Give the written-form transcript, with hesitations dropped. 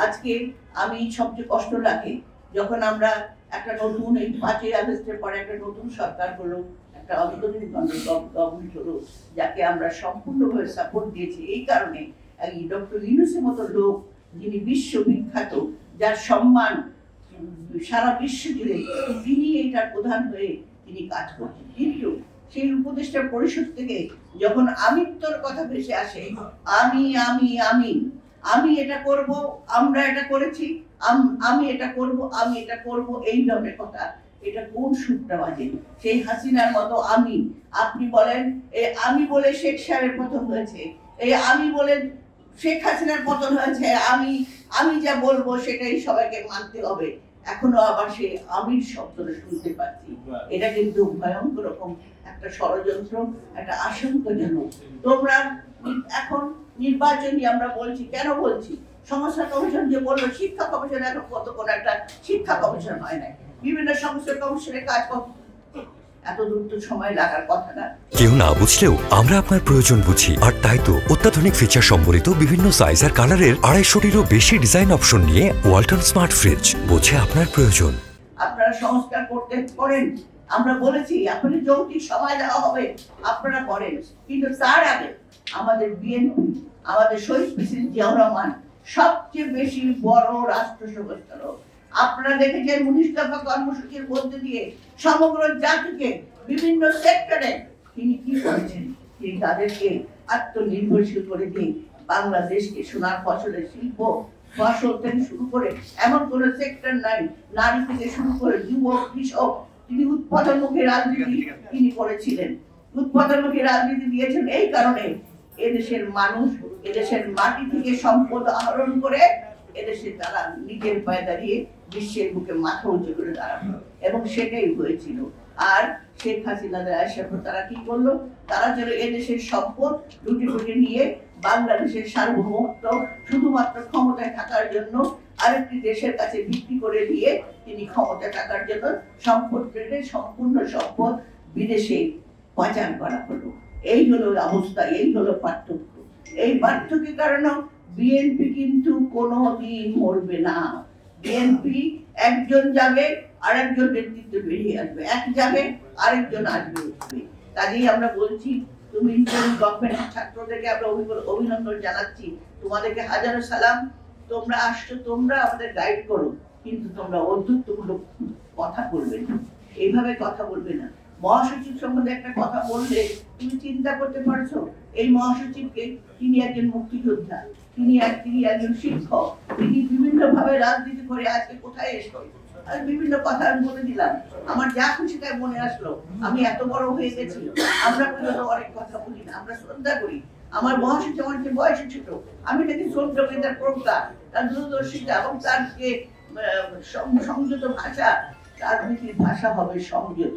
আজকে আমি সবচেয়ে কষ্ট লাগে যখন আমরা একটা নতুন এই 5ই আগস্টের পরে একটা নতুন সরকার হলো, একটা অন্তর্বর্তী গভর্নমেন্ট হলো, যাকে আমরা সম্পূর্ণভাবে সাপোর্ট দিয়েছি। এই কারণে এই ডক্টর ইউনূসের মতো লোক, যিনি বিশ্ববিখ্যাত, যার সম্মান সারা বিশ্ব জুড়ে, তিনি এটার প্রধান হয়ে তিনি কাজ করছেন। কিন্তু সেই উপদেষ্টা পরিষদ থেকে যখন আমিত্বর কথা ভেসে আসে, আমি আমি আমি আমি এটা করব, আমরা এটা করেছি, আমি এটা করব, আমি এটা করব, এই ধরনের কথা, এটা কোন সুরটা বাজে? সেই হাসিনার মতো আমি, আপনি বলেন আমি বলে শেখ সাহেবের পতন হয়েছে, এই আমি বলে শেখ হাসিনার পতন হয়েছে, আমি যা বলবো সেটাই সবাইকে মানতে হবে। এখনো আবার সেই আমির শব্দটা শুনতে পাচ্ছি। এটা কিন্তু ভয়ঙ্কর রকম একটা ষড়যন্ত্র, একটা আশঙ্কাজনক। তোমরা এখন নির্বাচন নিয়ে আমরা বলছি, কেন বলছি? সংস্কার কমিশন যে বললো, শিক্ষা কমিশন এখন কত কোন একটা শিক্ষা কমিশন হয় নাই, বিভিন্ন সংস্কার কমিশনের কাজ এত দ্রুত সময় লাগার কথা না। কেউ না বুঝলেও আমরা আপনার প্রয়োজন বুঝি, আর তাই তো অত্যাধুনিক ফিচার সম্বলিত বিভিন্ন সাইজ আর কালারের 250-টিরও বেশি ডিজাইন অপশন নিয়ে ওয়ালটন স্মার্ট ফ্রিজ বোঝে আপনার প্রয়োজন। আপনারা সংস্কার করতে করেন, আমরা বলেছি এখনই যৌক্তিক সময় দেওয়া হবে, আপনারা করেন, কিন্তু তার আগে আমাদের বিএনপি, আমাদের শহীদ প্রেসিডেন্ট জিয়াউর রহমান সবচেয়ে বেশি বড় রাষ্ট্র সংস্কারক। আপনারা দেখেছেন 19 দফা কর্মসূচির মধ্যে দিয়ে সমগ্র জাতিকে বিভিন্ন সেক্টরে তিনি কি করেছেন? তিনি তাদেরকে আত্মনির্ভরশীল করে দিয়ে বাংলাদেশকে সোনার ফসলের শিল্প, ফসল থেকে শুরু করে এমন কোন সেক্টর নাই, নারী থেকে শুরু করে যুবক, কৃষক, তিনি উৎপাদনমুখী রাজনীতি তিনি করেছিলেন। উৎপাদনমুখী রাজনীতি দিয়েছেন এই কারণে এদেশের মানুষ এদেশের মাটি থেকে সম্পদ আহরণ করে এদেশে তারা নিজের পায়ে দাঁড়িয়ে বিশ্বের বুকে মাথা উঁচু করে দাঁড়ানো, এবং সেটাই হয়েছিল। আর শেখ হাসিনাদের আসার পর তারা কি করলো? তারা যেন এদেশের সম্পদ লুটে পুটে নিয়ে বাংলাদেশের সার্বভৌমত্ব শুধুমাত্র ক্ষমতায় থাকার জন্য আরেকটি দেশের কাছে বিক্রি করে দিয়ে তিনি ক্ষমতায় থাকার জন্য সম্পদ পেটে সম্পূর্ণ সম্পদ বিদেশে পাচার করা হলো। এই হলো অবস্থা, এই হলো পার্থক্য। এই পার্থক্যের কারণে বিএনপি কিন্তু কোনোদিন মরবে না। বিএনপি একজন যাবে, আরেকজন নেতৃত্ব বেরিয়ে আসবে, এক যাবে আরেকজন আসবে। কাজেই আমরা বলছি, তুমি গভর্নমেন্ট ছাত্রদেরকে আমরা অভিনন্দন জানাচ্ছি, তোমাদেরকে হাজারো সালাম। তোমরা আসছো, তোমরা আমাদের গাইড করো, কিন্তু তোমরা অধ্যুত্বমূলক কথা বলবে না, এইভাবে কথা বলবে না। মহাসচিব সম্বন্ধে একটা কথা বললে তুমি চিন্তা করতে পারছো, এই মহাসচিবকে, তিনি একজন মুক্তিযোদ্ধা, তিনি একজন শিক্ষক, তিনি বিভিন্ন ভাবে রাজনীতি করে আজকে কোথায় এসো। আর বিভিন্ন কথা আমি বলে দিলাম, আমার যা খুশি তাই মনে আসলো। আমি এত বড় হয়ে গেছি, আমরা পর্যন্ত অনেক কথা বলি না, আমরা শ্রদ্ধা করি। আমার মহাসচিব আমার যে বয়সে ছোট, আমি তাকে শ্রদ্ধা করি, তার প্রজ্ঞা, তার দূরদর্শিতা এবং তার যে সংযত ভাষা। রাজনীতির ভাষা হবে সংযত।